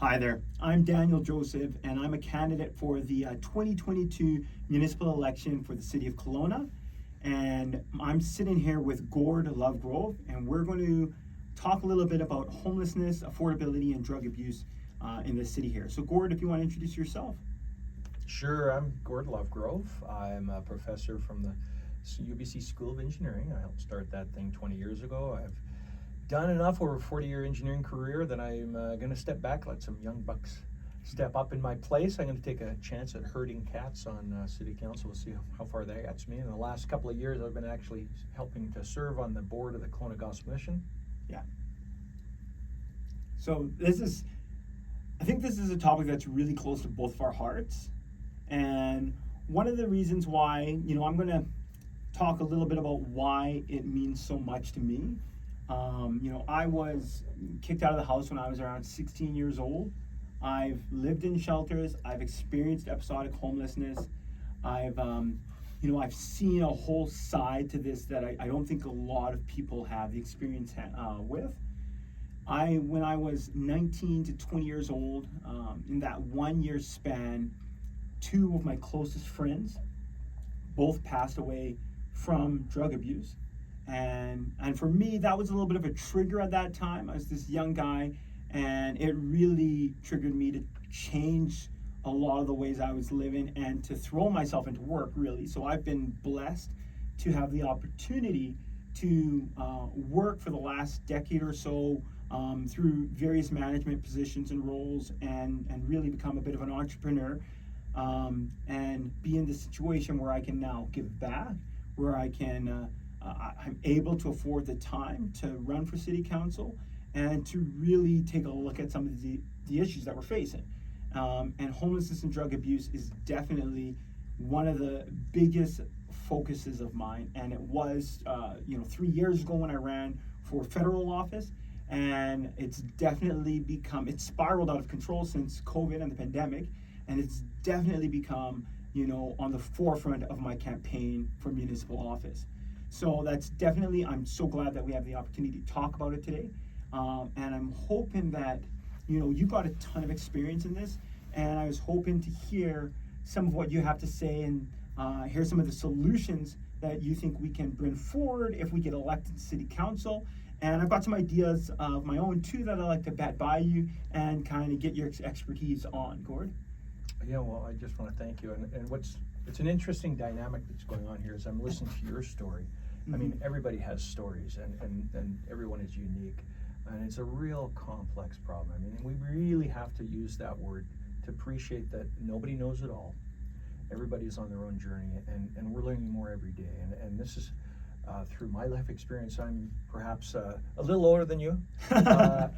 Hi there, I'm Daniel Joseph, and I'm a candidate for the 2022 municipal election for the City of Kelowna. And I'm sitting here with Gord Lovegrove, and we're going to talk a little bit about homelessness, affordability, and drug abuse in the city here. So, Gord, if you want to introduce yourself. Sure, I'm Gord Lovegrove. I'm a professor from the UBC School of Engineering. I helped start that thing 20 years ago. I've done enough over a 40-year engineering career that I'm going to step back, let some young bucks step up in my place. I'm going to take a chance at herding cats on City Council. We'll see how far that gets me. In the last couple of years, I've been actually helping to serve on the board of the Kelowna Gospel Mission. Yeah. So I think this is a topic that's really close to both of our hearts. And one of the reasons why, I'm going to talk a little bit about why it means so much to me. I was kicked out of the house when I was around 16 years old. I've lived in shelters. I've experienced episodic homelessness. I've seen a whole side to this that I don't think a lot of people have the experience with. When I was 19 to 20 years old, in that 1 year span, two of my closest friends both passed away from drug abuse. And for me, that was a little bit of a trigger at that time. I was this young guy, and it really triggered me to change a lot of the ways I was living and to throw myself into work, really. So I've been blessed to have the opportunity to work for the last decade or so through various management positions and roles, and really become a bit of an entrepreneur, and be in the situation where I can now give back, where I can I'm able to afford the time to run for city council and to really take a look at some of the issues that we're facing. And homelessness and drug abuse is definitely one of the biggest focuses of mine. And it was, 3 years ago when I ran for federal office, and it's spiraled out of control since COVID and the pandemic. And it's definitely become, on the forefront of my campaign for municipal office. So that's definitely, I'm so glad that we have the opportunity to talk about it today. And I'm hoping that, you got a ton of experience in this, and I was hoping to hear some of what you have to say and hear some of the solutions that you think we can bring forward if we get elected to city council. And I've got some ideas of my own too that I'd like to bat by you and kind of get your expertise on, Gord. Yeah, well, I just want to thank you. And it's an interesting dynamic that's going on here as I'm listening to your story. Mm-hmm. I mean, everybody has stories, and everyone is unique. And it's a real complex problem. I mean, we really have to use that word to appreciate that nobody knows it all. Everybody's on their own journey, and we're learning more every day. And this is through my life experience. I'm perhaps a little older than you, but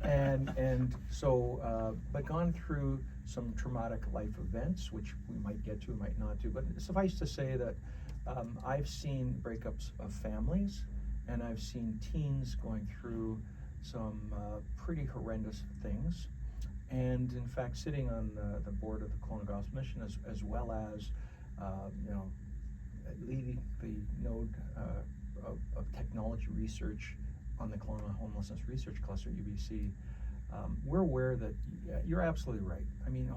gone through some traumatic life events, which we might get to, might not to. But suffice to say that I've seen breakups of families, and I've seen teens going through some pretty horrendous things. And in fact, sitting on the board of the Kelowna Gospel Mission, as well as leading the node of technology research on the Kelowna Homelessness Research Cluster, UBC, we're aware that you're absolutely right. I mean,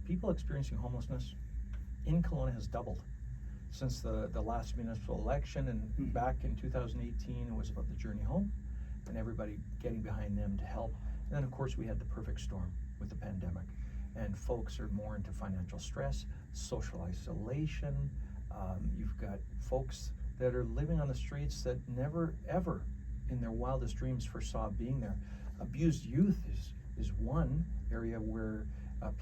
people experiencing homelessness in Kelowna has doubled since the last municipal election, and back in 2018 it was about the journey home and everybody getting behind them to help. And then of course we had the perfect storm with the pandemic, and folks are more into financial stress, social isolation. You've got folks that are living on the streets that never ever in their wildest dreams foresaw being there. Abused youth is one area where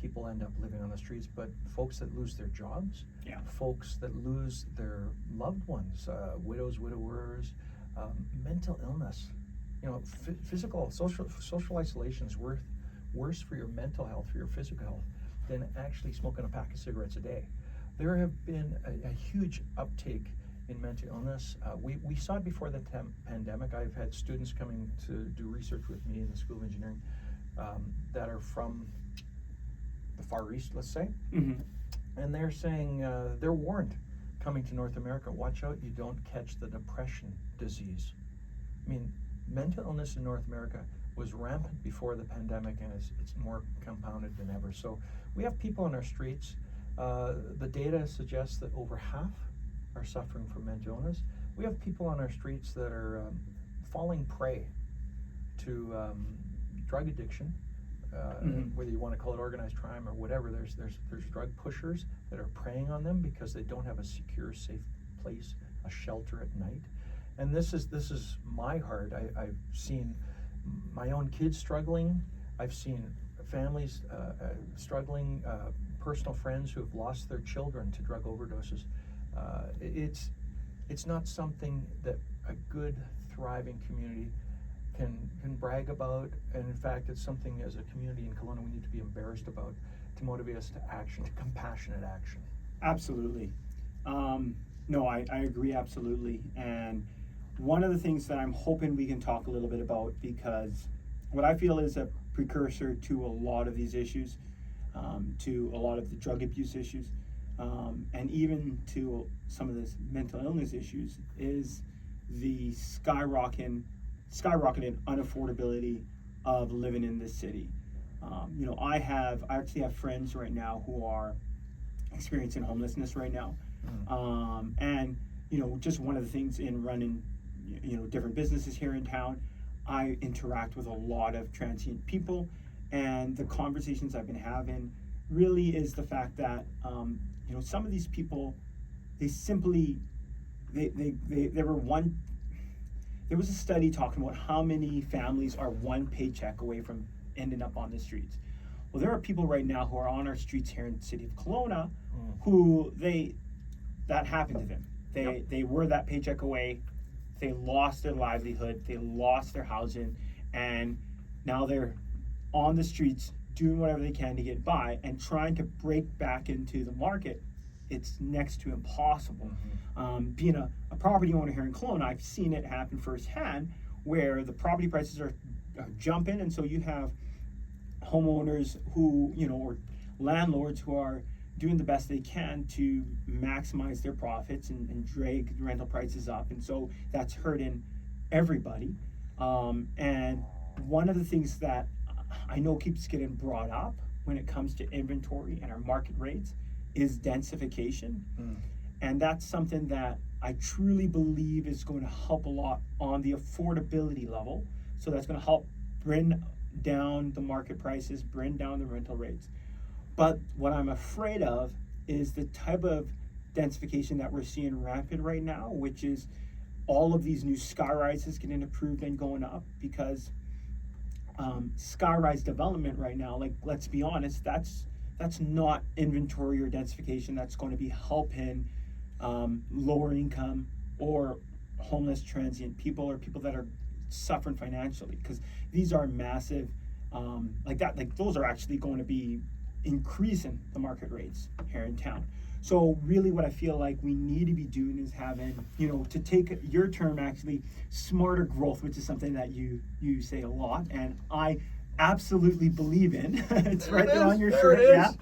people end up living on the streets, but folks that lose their jobs, folks that lose their loved ones, widows, widowers, mental illness, physical, social isolation is worse for your mental health, for your physical health, than actually smoking a pack of cigarettes a day. There have been a huge uptake in mental illness. We saw it before the pandemic. I've had students coming to do research with me in the School of Engineering that are from the Far East, let's say, and they're saying they're warned coming to North America, watch out you don't catch the depression disease. I mean, mental illness in North America was rampant before the pandemic, and it's more compounded than ever. So we have people on our streets. The data suggests that over half are suffering from mental illness. We have people on our streets that are falling prey to drug addiction, whether you want to call it organized crime or whatever. There's drug pushers that are preying on them because they don't have a secure, safe place, a shelter at night. And this is my heart. I've seen my own kids struggling. I've seen families struggling, personal friends who have lost their children to drug overdoses. It's not something that a good, thriving community can brag about, and in fact, it's something as a community in Kelowna we need to be embarrassed about to motivate us to action, to compassionate action. Absolutely. No, I agree absolutely. And one of the things that I'm hoping we can talk a little bit about, because what I feel is a precursor to a lot of these issues, to a lot of the drug abuse issues, and even to some of this mental illness issues, is the skyrocketing unaffordability of living in this city. I actually have friends right now who are experiencing homelessness right now. And just one of the things in running different businesses here in town, I interact with a lot of transient people, and the conversations I've been having really is the fact that some of these people, they simply there was a study talking about how many families are one paycheck away from ending up on the streets. Well, there are people right now who are on our streets here in the city of Kelowna who that happened to them. They were that paycheck away. They lost their livelihood. They lost their housing, and now they're on the streets doing whatever they can to get by and trying to break back into the market. It's next to impossible. Being a property owner here in Kelowna, I've seen it happen firsthand, where the property prices are jumping, and so you have homeowners who, or landlords who are doing the best they can to maximize their profits and drag rental prices up, and so that's hurting everybody. And one of the things that I know keeps getting brought up when it comes to inventory and our market rates is densification. And that's something that I truly believe is going to help a lot on the affordability level. So that's going to help bring down the market prices, bring down the rental rates. But what I'm afraid of is the type of densification that we're seeing rampant right now, which is all of these new skyrises getting approved and going up, because skyrise development right now, like, let's be honest, that's not inventory or densification that's going to be helping lower income or homeless transient people, or people that are suffering financially, because these are massive, those are actually going to be increasing the market rates here in town. So really what I feel like we need to be doing is having, to take your term, actually, smarter growth, which is something that you say a lot, and I absolutely believe in. It's right there on your shirt. Yeah.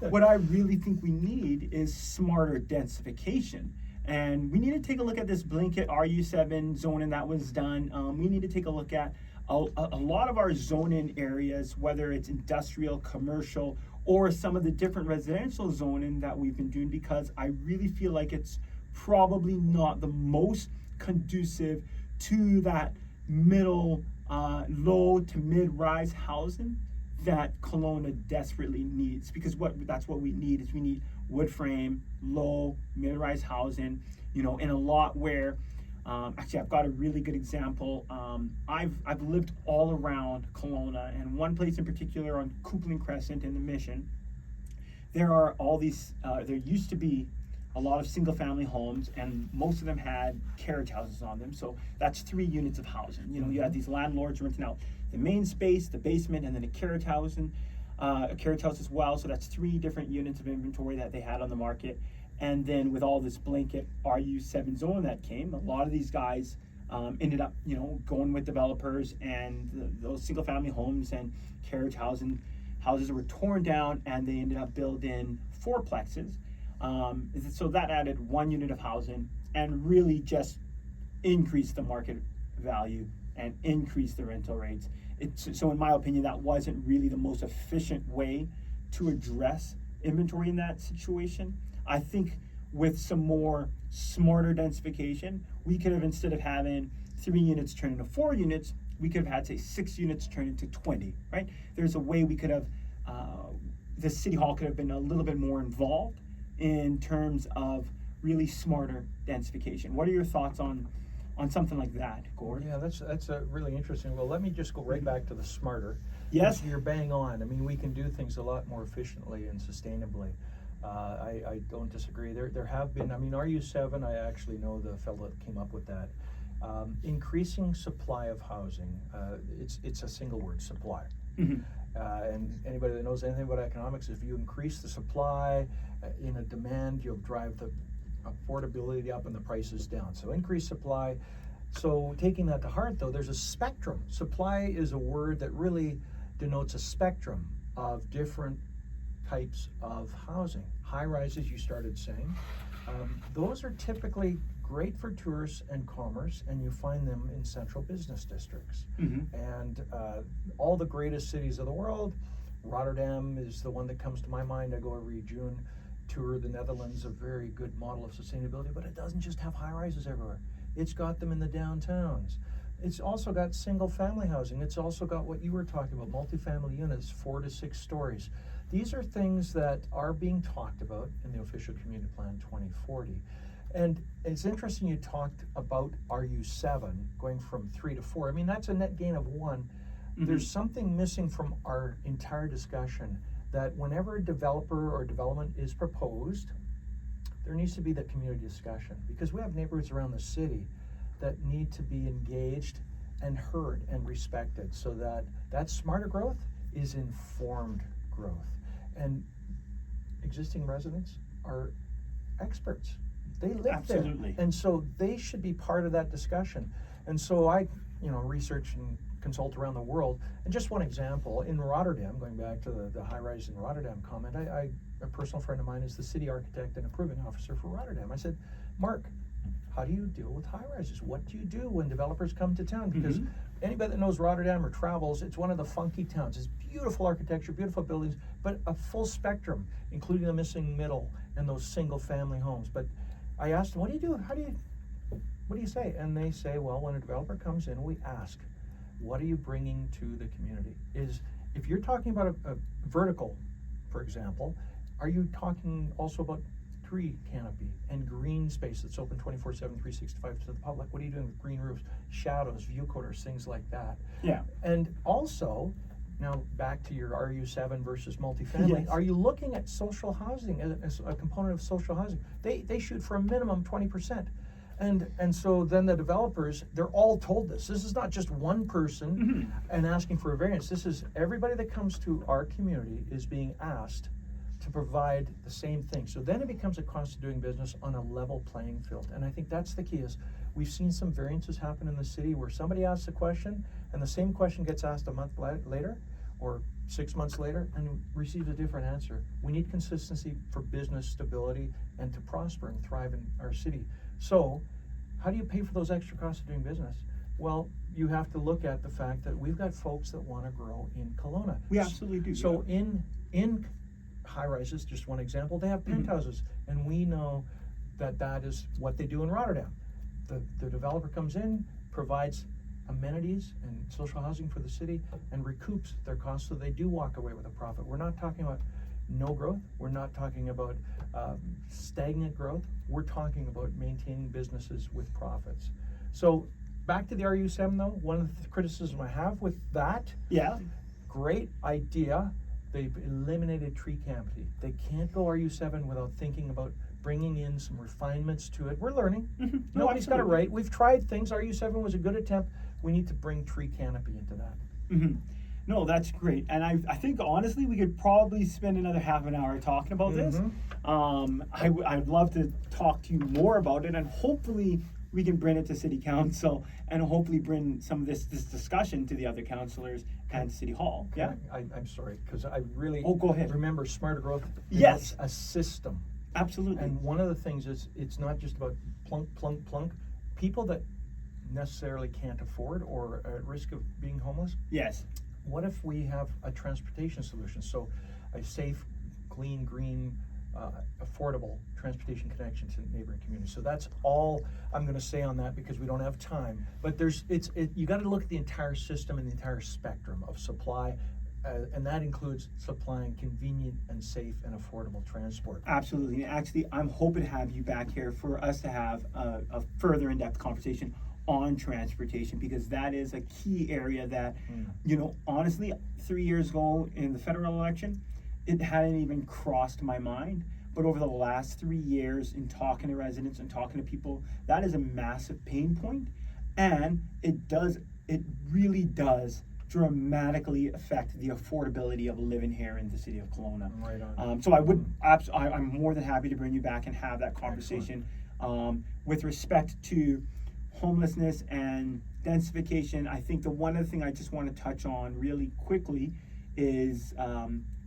What I really think we need is smarter densification. And we need to take a look at this blanket RU7 zoning that was done. We need to take a look at a lot of our zoning areas, whether it's industrial, commercial, or some of the different residential zoning that we've been doing, because I really feel like it's probably not the most conducive to that middle, low to mid-rise housing that Kelowna desperately needs. Because that's what we need is we need wood frame, low, mid-rise housing, in a lot where, actually I've got a really good example. I've lived all around Kelowna, and one place in particular on Coupling Crescent in the Mission, there are all these, there used to be a lot of single family homes, and most of them had carriage houses on them. So that's 3 units of housing. You had these landlords renting out the main space, the basement, and then a carriage house as well. So that's 3 different units of inventory that they had on the market. And then with all this blanket RU7 zone that came, a lot of these guys ended up, going with developers, and those single family homes and carriage houses were torn down, and they ended up building 4plexes. So that added 1 unit of housing and really just increased the market value and increase the rental rates. So in my opinion, that wasn't really the most efficient way to address inventory in that situation. I think with some more smarter densification, we could have, instead of having 3 units turn into 4 units, we could have had, say, 6 units turn into 20, right? There's a way we could have, the city hall could have been a little bit more involved in terms of really smarter densification. What are your thoughts on something like that, Gord? Yeah, that's a really interesting. Well, let me just go right back to the smarter. Yes. You're bang on. I mean, we can do things a lot more efficiently and sustainably. I don't disagree. There have been, I mean, RU7, I actually know the fellow that came up with that. Increasing supply of housing, it's a single word, supply. Mm-hmm. And anybody that knows anything about economics, if you increase the supply in a demand, you'll drive the affordability up and the prices down. So increase supply. So taking that to heart, though, there's a spectrum. Supply is a word that really denotes a spectrum of different types of housing. High rises, you started saying, those are typically great for tourists and commerce, and you find them in central business districts. Mm-hmm. And all the greatest cities of the world, Rotterdam is the one that comes to my mind. I go every June, tour the Netherlands, a very good model of sustainability, but it doesn't just have high rises everywhere. It's got them in the downtowns. It's also got single family housing. It's also got what you were talking about, multifamily units, 4 to 6 stories. These are things that are being talked about in the official community plan 2040. And it's interesting you talked about RU7 going from 3 to 4. I mean, that's a net gain of 1. Mm-hmm. There's something missing from our entire discussion, that whenever a developer or development is proposed, there needs to be the community discussion, because we have neighborhoods around the city that need to be engaged and heard and respected, so that that smarter growth is informed growth. And existing residents are experts. They live Absolutely. there. And so they should be part of that discussion. And so I, research and consult around the world. And just one example, in Rotterdam, going back to the high rise in Rotterdam comment, a personal friend of mine is the city architect and approving officer for Rotterdam. I said, Mark, how do you deal with high rises? What do you do when developers come to town? Because anybody that knows Rotterdam or travels, it's one of the funky towns. It's beautiful architecture, beautiful buildings, but a full spectrum, including the missing middle and those single family homes. But I asked them, what do you do? What do you say? And they say, well, when a developer comes in, we ask, what are you bringing to the community? If you're talking about a vertical, for example, are you talking also about tree canopy and green space that's open 24/7, 365 to the public? What are you doing with green roofs, shadows, view corridors, things like that? Yeah. And also, now back to your RU7 versus multifamily, Yes. Are you looking at social housing as a component of social housing? They shoot for a minimum 20%. And so then the developers, they're all told this. This is not just one person and asking for a variance. This is everybody that comes to our community is being asked to provide the same thing. So then it becomes a cost of doing business on a level playing field. And I think that's the key. Is we've seen some variances happen in the city where somebody asks a question and the same question gets asked a month later or 6 months later and receives a different answer. We need consistency for business stability and to prosper and thrive in our city. So how do you pay for those extra costs of doing business? Well, you have to look at the fact that we've got folks that want to grow in Kelowna. We absolutely do. So in high rises, just one example, they have penthouses, and we know that is what they do in Rotterdam. The developer comes in, provides amenities and social housing for the city, and recoups their costs, so they do walk away with a profit. We're not talking about no growth. We're not talking about stagnant growth. We're talking about maintaining businesses with profits. So back to the RU7 though, one of the criticisms I have with that, great idea. They've eliminated tree canopy. They can't go RU7 without thinking about bringing in some refinements to it. We're learning. Nobody's got it right. We've tried things. RU7 was a good attempt. We need to bring tree canopy into that. No, that's great. And I think, honestly, we could probably spend another half an hour talking about this. I'd love to talk to you more about it, and hopefully we can bring it to City Council and hopefully bring some of this discussion to the other councillors and City Hall. Yeah? I'm sorry, because I really go ahead. Remember smarter growth. Yes. A system. Absolutely. And one of the things is it's not just about plunk, plunk, plunk. People that necessarily can't afford or at risk of being homeless, Yes. what if we have a transportation solution? So a safe, clean, green, affordable transportation connection to neighboring communities. So that's all I'm going to say on that because we don't have time. But you got to look at the entire system and the entire spectrum of supply, and that includes supplying convenient and safe and affordable transport. Absolutely. And actually, I'm hoping to have you back here for us to have a further in-depth conversation on transportation, because that is a key area that, honestly, 3 years ago in the federal election, it hadn't even crossed my mind. But over the last 3 years, in talking to residents and talking to people, that is a massive pain point. And it really does dramatically affect the affordability of living here in the city of Kelowna. Right on. So I'm more than happy to bring you back and have that conversation. With respect to homelessness and densification, I think the one other thing I just want to touch on really quickly is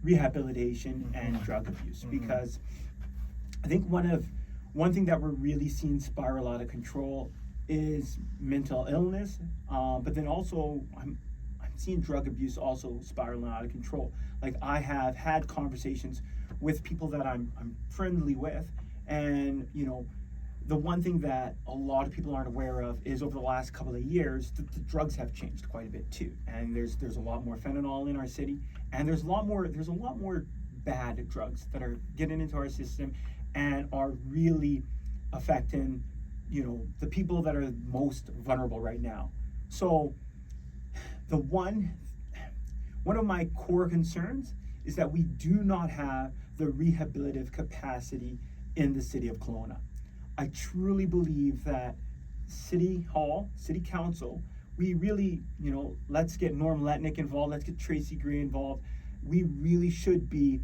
rehabilitation and drug abuse, because I think one thing that we're really seeing spiral out of control is mental illness, but then also I'm seeing drug abuse also spiraling out of control. Like, I have had conversations with people that I'm friendly with, and the one thing that a lot of people aren't aware of is over the last couple of years, the drugs have changed quite a bit too. And there's a lot more fentanyl in our city, and there's a lot more bad drugs that are getting into our system and are really affecting, the people that are most vulnerable right now. So one of my core concerns is that we do not have the rehabilitative capacity in the city of Kelowna. I truly believe that City Hall, City Council, we really, let's get Norm Letnick involved, let's get Tracy Gray involved. We really should be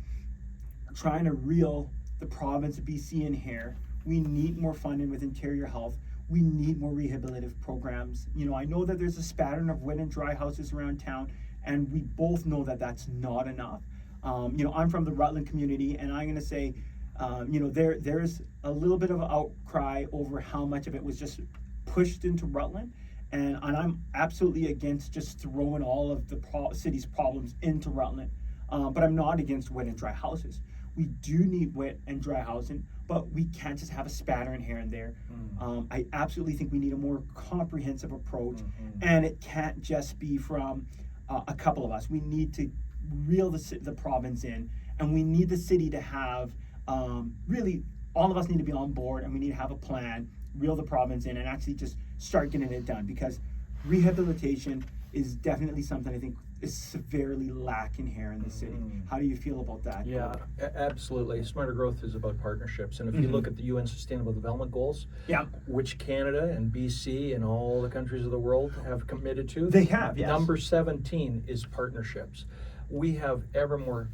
trying to reel the province of BC in here. We need more funding with interior health. We need more rehabilitative programs. I know that there's a spattern of wet and dry houses around town, and we both know that that's not enough. I'm from the Rutland community, and I'm going to say, there's a little bit of an outcry over how much of it was just pushed into Rutland, and I'm absolutely against just throwing all of the city's problems into Rutland, but I'm not against wet and dry houses. We do need wet and dry housing, but we can't just have a spattering here and there. I absolutely think we need a more comprehensive approach, and it can't just be from a couple of us. We need to reel the province in, and we need the city to have really, all of us need to be on board, and we need to have a plan, reel the province in, and actually just start getting it done, because rehabilitation is definitely something I think is severely lacking here in the city. How do you feel about that? Yeah, absolutely. Smarter growth is about partnerships, and if you look at the UN Sustainable Development Goals, which Canada and BC and all the countries of the world have committed to, they have, yes. Number 17 is partnerships. We have ever more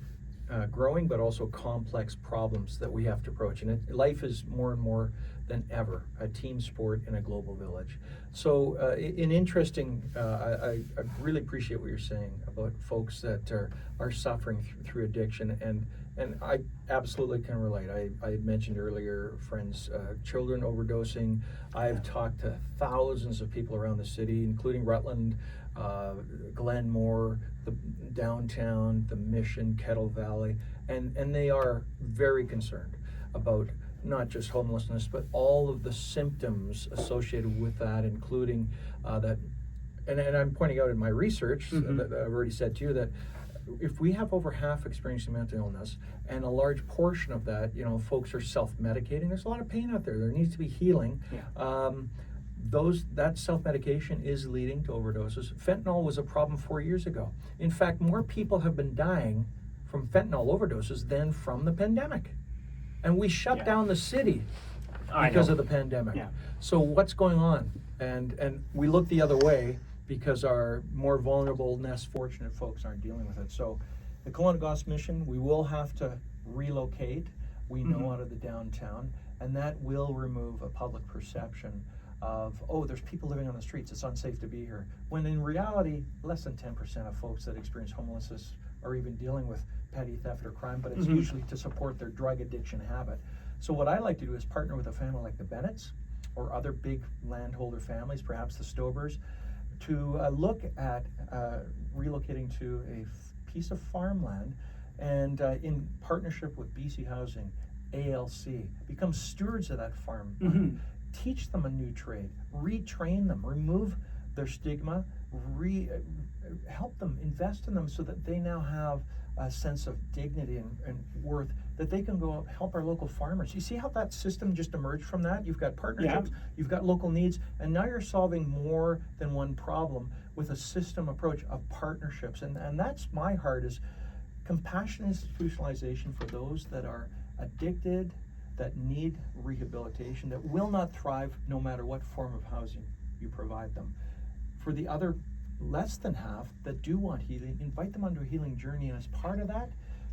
growing but also complex problems that we have to approach, and life is more and more than ever a team sport in a global village. So I really appreciate what you're saying about folks that are suffering through addiction, and I absolutely can relate. I had mentioned earlier friends, children overdosing. I've talked to thousands of people around the city, including Rutland, Glenmore, the downtown, the Mission, Kettle Valley, and they are very concerned about not just homelessness, but all of the symptoms associated with that, including that, and I'm pointing out in my research that I've already said to you that if we have over half experiencing mental illness, and a large portion of that, folks are self-medicating, there's a lot of pain out there. There needs to be healing. That self-medication is leading to overdoses. Fentanyl was a problem 4 years ago. In fact, more people have been dying from fentanyl overdoses than from the pandemic. And we shut down the city because of the pandemic. So what's going on? And we look the other way because our more vulnerable, less fortunate folks aren't dealing with it. So the Kelowna Goss Mission, we will have to relocate, we know, out of the downtown, and that will remove a public perception of, there's people living on the streets, it's unsafe to be here. When in reality, less than 10% of folks that experience homelessness are even dealing with petty theft or crime, but it's usually to support their drug addiction habit. So what I like to do is partner with a family like the Bennetts, or other big landholder families, perhaps the Stobers, to look at relocating to a piece of farmland and in partnership with BC Housing, ALC, become stewards of that farm. Mm-hmm. Teach them a new trade, retrain them, remove their stigma, help them, invest in them so that they now have a sense of dignity and worth, that they can go help our local farmers. You see how that system just emerged from that? You've got partnerships, you've got local needs, and now you're solving more than one problem with a system approach of partnerships. And that's my heart, is compassionate institutionalization for those that are addicted, that need rehabilitation, that will not thrive no matter what form of housing you provide them. For the other less than half that do want healing, invite them onto a healing journey, and as part of that,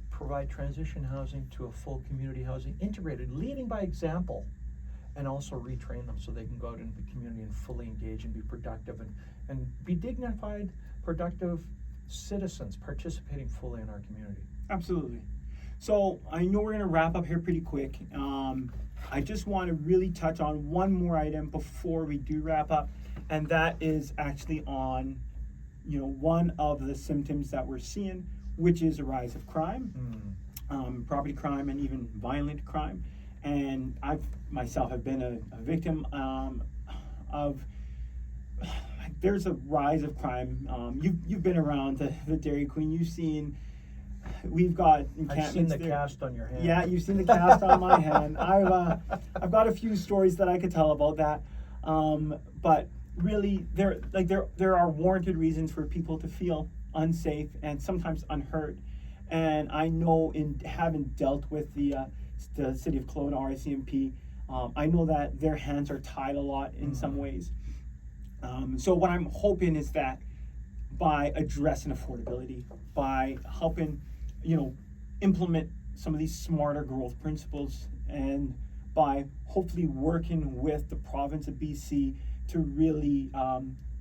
provide transition housing to a full community housing, integrated, leading by example, and also retrain them so they can go out into the community and fully engage and be productive and be dignified, productive citizens participating fully in our community. Absolutely. So I know we're going to wrap up here pretty quick. I just want to really touch on one more item before we do wrap up, and that is actually on, one of the symptoms that we're seeing, which is a rise of crime, property crime, and even violent crime. And I've myself have been a victim of. There's a rise of crime. You've been around the Dairy Queen. You've seen. We've got encampments. I've seen the there. cast on your hand. Yeah, you've seen the cast on my hand. I've got a few stories that I could tell about that. But really, there are warranted reasons for people to feel unsafe and sometimes unheard. And I know, in having dealt with the City of Kelowna RICMP, I know that their hands are tied a lot in some ways. So what I'm hoping is that by addressing affordability, by helping, implement some of these smarter growth principles, and by hopefully working with the province of BC to really,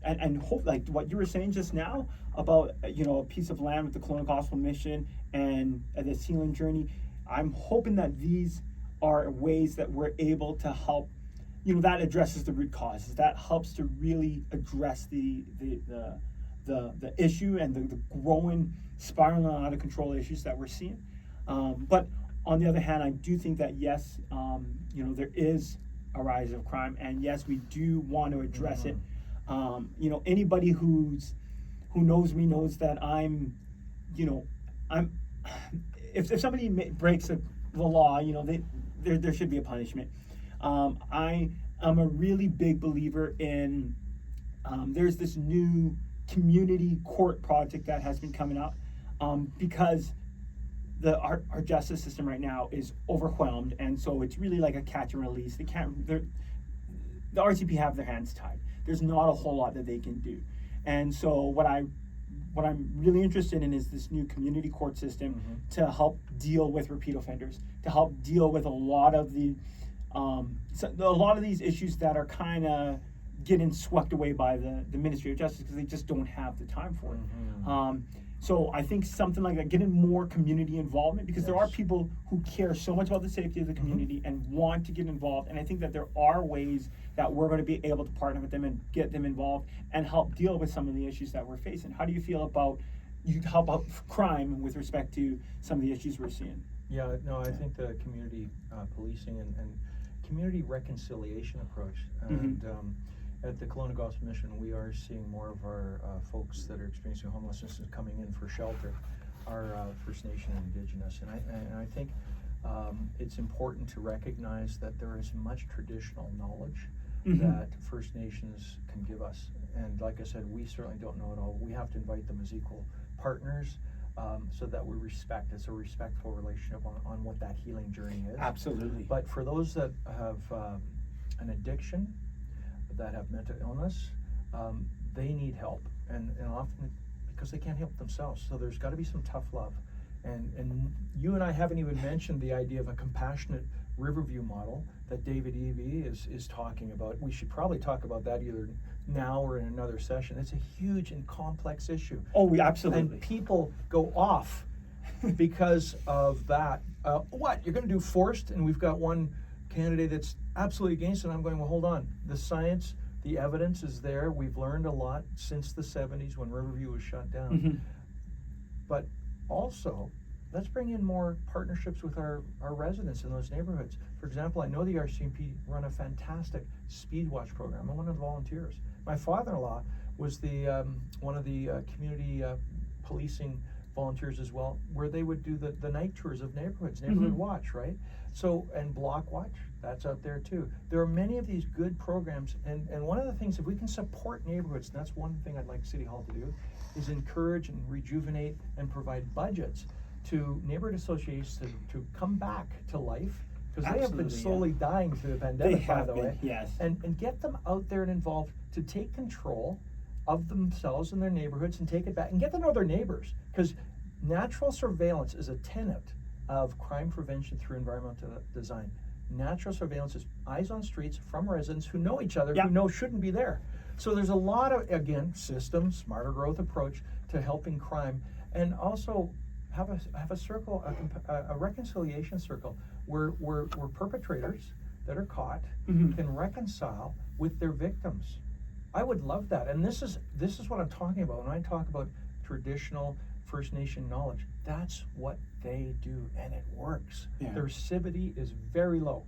and hope, like what you were saying just now about, a piece of land with the Kelowna Gospel Mission and the healing journey, I'm hoping that these are ways that we're able to help, that addresses the root causes, that helps to really address the issue and the growing, spiraling out of control issues that we're seeing. But on the other hand, I do think that yes, there is a rise of crime, and yes, we do want to address it. Anybody who knows me knows that I'm if somebody breaks the law, there should be a punishment. I am a really big believer in there's this new community court project that has been coming up because our justice system right now is overwhelmed, and so it's really like a catch and release. The RCP have their hands tied. There's not a whole lot that they can do, and so what I'm really interested in is this new community court system to help deal with repeat offenders, to help deal with a lot of these issues that are kind of getting swept away by the Ministry of Justice because they just don't have the time for it. So I think something like that, getting more community involvement, because there are people who care so much about the safety of the community and want to get involved. And I think that there are ways that we're going to be able to partner with them and get them involved and help deal with some of the issues that we're facing. How do you feel about help out crime with respect to some of the issues we're seeing? Yeah, no, I think the community policing and community reconciliation approach. And at the Kelowna Gospel Mission, we are seeing more of our folks that are experiencing homelessness and coming in for shelter are First Nation and Indigenous. And I think it's important to recognize that there is much traditional knowledge that First Nations can give us. And like I said, we certainly don't know it all. We have to invite them as equal partners so that we respect. It's a respectful relationship on what that healing journey is. Absolutely. But for those that have an addiction, that have mental illness, they need help, and often because they can't help themselves. So there's got to be some tough love, and you and I haven't even mentioned the idea of a compassionate Riverview model that David Eby is talking about. We should probably talk about that either now or in another session. It's a huge and complex issue. Oh, absolutely. And people go off because of that. What, you're going to do forced, and we've got one candidate that's absolutely against it. I'm going, well, hold on. The science, the evidence is there. We've learned a lot since the 70s when Riverview was shut down. Mm-hmm. But also, let's bring in more partnerships with our residents in those neighborhoods. For example, I know the RCMP run a fantastic speed watch program. I'm one of the volunteers. My father-in-law was the one of the community policing volunteers as well, where they would do the night tours of neighborhoods, neighborhood watch, right? So, and block watch, that's out there too. There are many of these good programs, and one of the things, if we can support neighborhoods, and that's one thing I'd like City Hall to do, is encourage and rejuvenate and provide budgets to neighborhood associations to come back to life, because they have been slowly dying through the pandemic, by the way. Yes. And get them out there and involved to take control of themselves and their neighborhoods and take it back and get to know their neighbors, because natural surveillance is a tenet of crime prevention through environmental design. Natural surveillance is eyes on streets from residents who know each other, who know shouldn't be there. So there's a lot of, again, systems, smarter growth approach to helping crime, and also have a circle, a reconciliation circle where perpetrators that are caught can reconcile with their victims. I would love that, and this is what I'm talking about when I talk about traditional First Nation knowledge. That's what they do, and it works. Their civility is very low.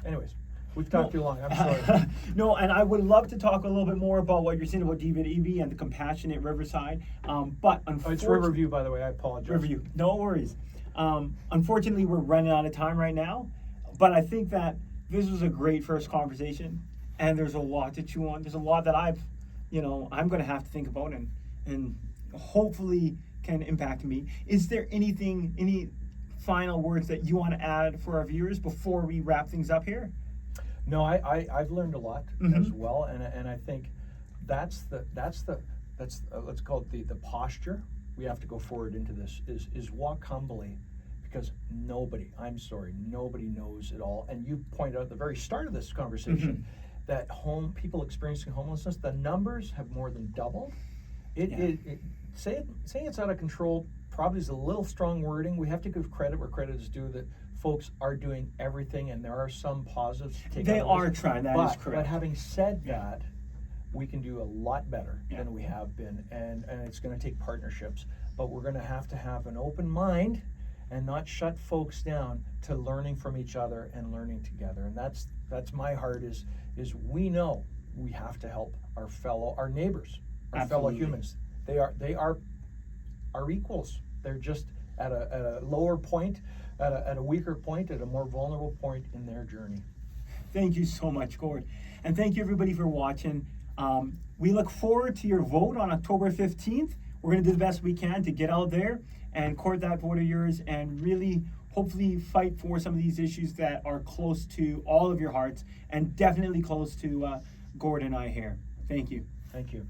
Anyways, we've talked too long. I'm sorry. No, and I would love to talk a little bit more about what you're saying about David Eby and the compassionate Riverside. But unfortunately, it's Riverview, by the way. I apologize. Riverview, no worries. Unfortunately, we're running out of time right now. But I think that this was a great first conversation, and there's a lot to chew on. There's a lot that I'm going to have to think about and hopefully can impact me. Is there any final words that you want to add for our viewers before we wrap things up here? No, I've learned a lot as well, and I think that's let's call it the posture we have to go forward into this is walk humbly, because nobody knows it all. And you pointed out at the very start of this conversation that people experiencing homelessness, the numbers have more than doubled. Saying it's out of control probably is a little strong wording. We have to give credit where credit is due, that folks are doing everything, and there are some positives to take. They are trying. That is correct. But having said that, we can do a lot better than we have been, and it's going to take partnerships. But we're going to have an open mind and not shut folks down to learning from each other and learning together. And that's my heart is we know we have to help our neighbors, our fellow humans. They are our equals. They're just at a lower point, at a weaker point, at a more vulnerable point in their journey. Thank you so much, Gord. And thank you everybody for watching. We look forward to your vote on October 15th. We're going to do the best we can to get out there and court that vote of yours and really hopefully fight for some of these issues that are close to all of your hearts and definitely close to Gord and I here. Thank you. Thank you.